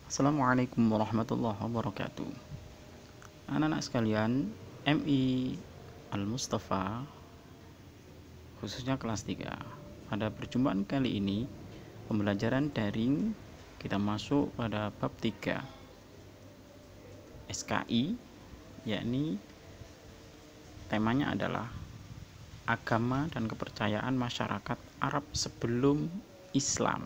Assalamualaikum warahmatullahi wabarakatuh. Anak-anak sekalian, MI Al-Mustafa khususnya kelas 3. Pada perjumpaan kali ini, pembelajaran daring kita masuk pada bab 3 SKI, yakni temanya adalah agama dan kepercayaan masyarakat Arab sebelum Islam.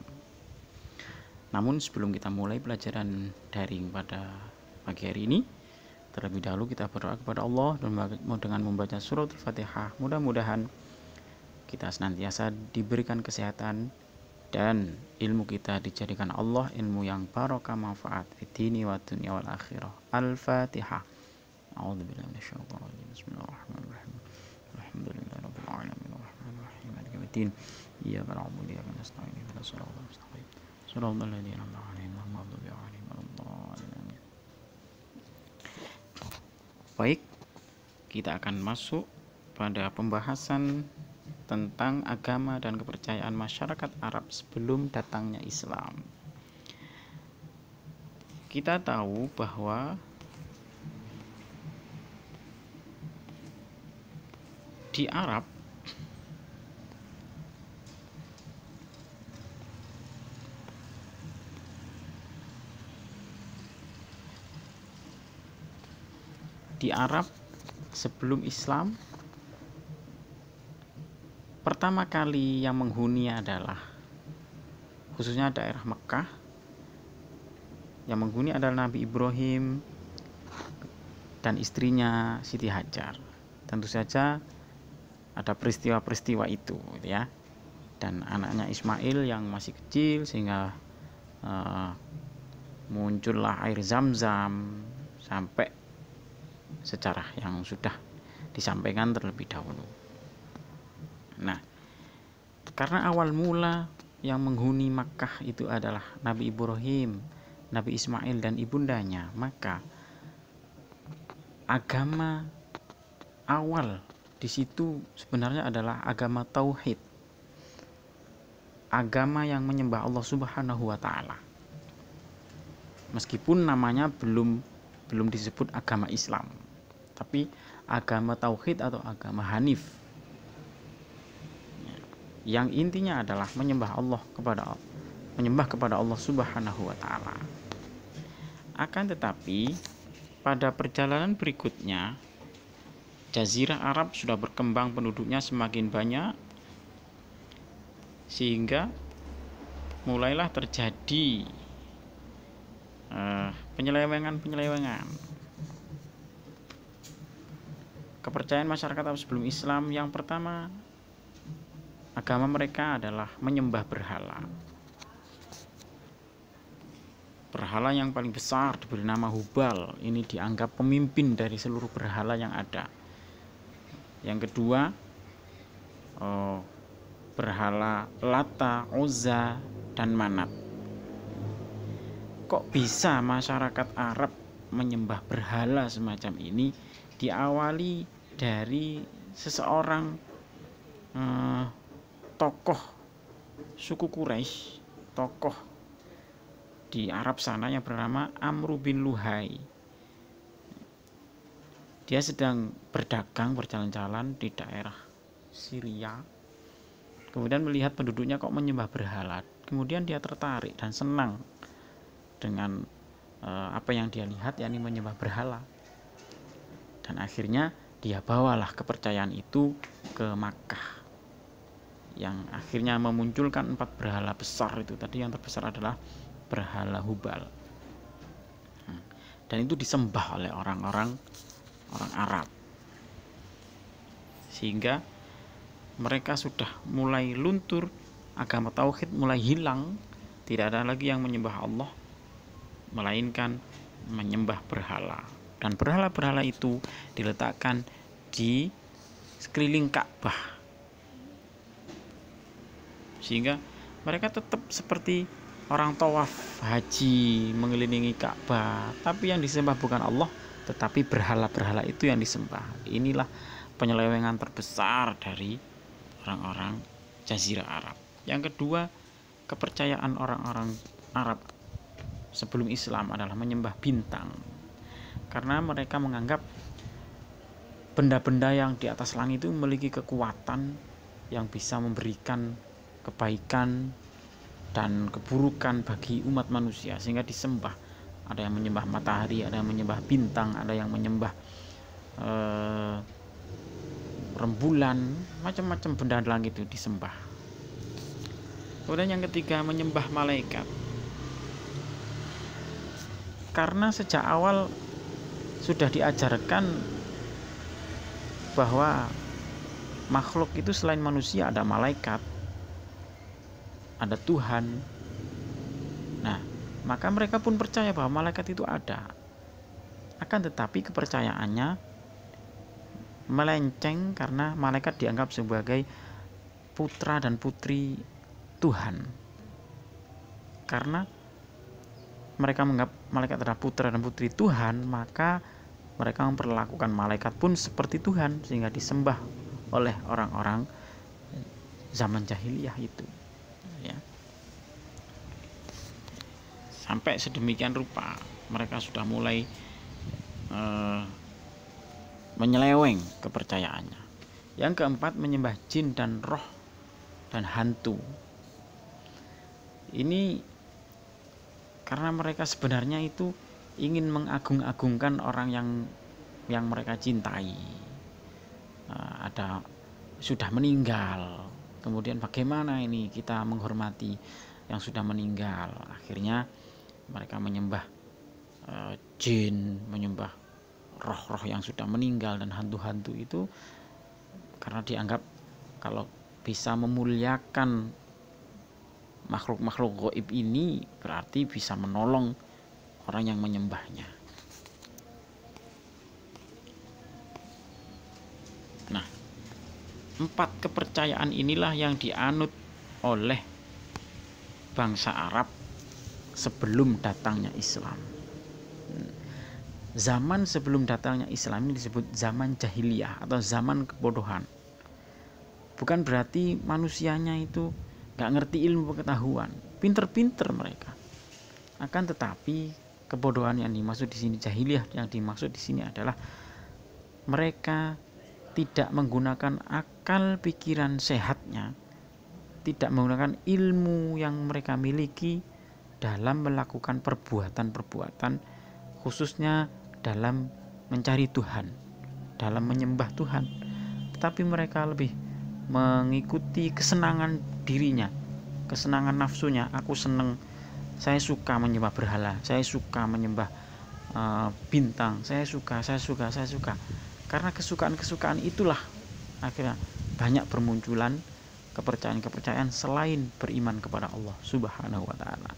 Namun sebelum kita mulai pelajaran daring pada pagi hari ini, terlebih dahulu kita berdoa kepada Allah dan dengan membaca surah Al-Fatihah, mudah-mudahan kita senantiasa diberikan kesehatan dan ilmu kita dijadikan Allah ilmu yang barokah manfaat fid dini wa dunya wal akhirah. Al-Fatihah. A'udzubillahi minasyaitonir rajim. Bismillahirrahmanirrahim. Alhamdulillahirabbil alamin arrahmanir rahim maliki yaumiddin. Iyyaka na'budu wa iyyaka nasta'in ihdinas siratal mustaqim. Shiratal ladzina an'amta 'alaihim ghairil maghdubi 'alaihim waladdallin. Baik, kita akan masuk pada pembahasan tentang agama dan kepercayaan masyarakat Arab sebelum datangnya Islam. Kita tahu bahwa di Arab sebelum Islam, pertama kali yang menghuni adalah khususnya daerah Mekah. Yang menghuni adalah Nabi Ibrahim dan istrinya Siti Hajar. Tentu saja ada peristiwa-peristiwa itu, ya. Dan anaknya Ismail yang masih kecil sehingga muncullah air Zam-Zam sampai sejarah yang sudah disampaikan terlebih dahulu. Nah, karena awal mula yang menghuni Makkah itu adalah Nabi Ibrahim, Nabi Ismail dan ibundanya, maka agama awal di situ sebenarnya adalah agama tauhid. Agama yang menyembah Allah Subhanahu wa taala. Meskipun namanya belum disebut agama Islam, tapi agama tauhid atau agama Hanif, yang intinya adalah menyembah kepada Allah Subhanahu wa taala. Akan tetapi pada perjalanan berikutnya, Jazirah Arab sudah berkembang, penduduknya semakin banyak, sehingga mulailah terjadi penyelewengan. Kepercayaan masyarakat Arab sebelum Islam, yang pertama, agama mereka adalah menyembah berhala. Berhala yang paling besar diberi nama Hubal. Ini dianggap pemimpin dari seluruh berhala yang ada. Yang kedua, berhala Lata, Uzza, dan Manat. Kok bisa masyarakat Arab menyembah berhala semacam ini? Diawali dari seseorang tokoh suku Quraisy, tokoh di Arab sana yang bernama Amr bin Luhai. Dia sedang berdagang, berjalan-jalan di daerah Syria. Kemudian melihat penduduknya kok menyembah berhala. Kemudian dia tertarik dan senang dengan apa yang dia lihat, yakni menyembah berhala. Dan akhirnya dia bawalah kepercayaan itu ke Makkah, yang akhirnya memunculkan 4 berhala besar itu tadi. Yang terbesar adalah berhala Hubal. Dan itu disembah oleh orang Arab, sehingga mereka sudah mulai luntur, agama tauhid mulai hilang. Tidak ada lagi yang menyembah Allah, melainkan menyembah berhala. Dan berhala-berhala itu diletakkan di sekeliling Ka'bah, sehingga mereka tetap seperti orang tawaf haji mengelilingi Ka'bah, tapi yang disembah bukan Allah, tetapi berhala-berhala itu yang disembah. Inilah penyelewengan terbesar dari orang-orang Jazirah Arab. Yang kedua, kepercayaan orang-orang Arab sebelum Islam adalah menyembah bintang, karena mereka menganggap benda-benda yang di atas langit itu memiliki kekuatan yang bisa memberikan kebaikan dan keburukan bagi umat manusia, sehingga disembah. Ada yang menyembah matahari, ada yang menyembah bintang, ada yang menyembah rembulan, macam-macam benda langit itu disembah. Kemudian yang ketiga, menyembah malaikat. Karena sejak awal sudah diajarkan bahwa makhluk itu selain manusia ada malaikat, ada Tuhan. Nah, maka mereka pun percaya bahwa malaikat itu ada. Akan tetapi kepercayaannya melenceng karena malaikat dianggap sebagai putra dan putri Tuhan. Karena mereka menganggap malaikat adalah putra dan putri Tuhan, maka mereka memperlakukan malaikat pun seperti Tuhan, sehingga disembah oleh orang-orang zaman jahiliyah itu, ya. Sampai sedemikian rupa mereka sudah mulai menyeleweng kepercayaannya. Yang keempat, menyembah jin dan roh dan hantu. Ini karena mereka sebenarnya itu ingin mengagung-agungkan orang yang mereka cintai. Ada sudah meninggal, kemudian bagaimana ini kita menghormati yang sudah meninggal. Akhirnya mereka menyembah jin, menyembah roh-roh yang sudah meninggal dan hantu-hantu itu, karena dianggap kalau bisa memuliakan makhluk-makhluk gaib ini berarti bisa menolong orang yang menyembahnya. Nah, 4 kepercayaan inilah yang dianut oleh bangsa Arab sebelum datangnya Islam. Zaman sebelum datangnya Islam ini disebut zaman jahiliyah atau zaman kebodohan. Bukan berarti manusianya itu gak ngerti ilmu pengetahuan, pinter-pinter mereka. Akan tetapi kebodohan yang dimaksud di sini, jahiliyah yang dimaksud di sini adalah mereka tidak menggunakan akal pikiran sehatnya, tidak menggunakan ilmu yang mereka miliki dalam melakukan perbuatan-perbuatan, khususnya dalam mencari Tuhan, dalam menyembah Tuhan. Tetapi mereka lebih mengikuti kesenangan dirinya, kesenangan nafsunya. Aku senang, saya suka menyembah berhala, saya suka menyembah bintang, saya suka. Karena kesukaan-kesukaan itulah akhirnya banyak bermunculan kepercayaan-kepercayaan selain beriman kepada Allah Subhanahu wa ta'ala.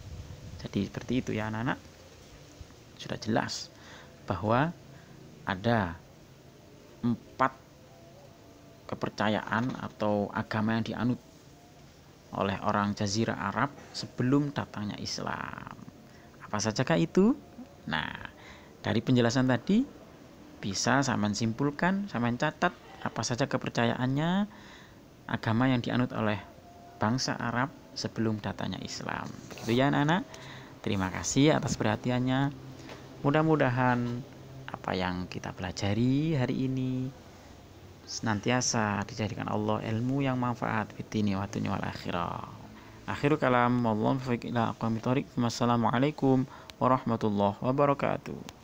Jadi seperti itu ya anak-anak. Sudah jelas bahwa ada 4 kepercayaan atau agama yang dianut oleh orang Jazirah Arab sebelum datangnya Islam. Apa sajakah itu? Nah, dari penjelasan tadi bisa sampean simpulkan, sampean catat apa saja kepercayaannya agama yang dianut oleh bangsa Arab sebelum datangnya Islam. Begitu ya anak-anak. Terima kasih atas perhatiannya. Mudah-mudahan apa yang kita pelajari hari ini senantiasa dijadikan Allah ilmu yang manfaat fitini wa dunya wal akhirah. Akhiru kalam, wallahu muwaffiq ila aqwamit thoriq. Wassalamualaikum warahmatullahi wabarakatuh.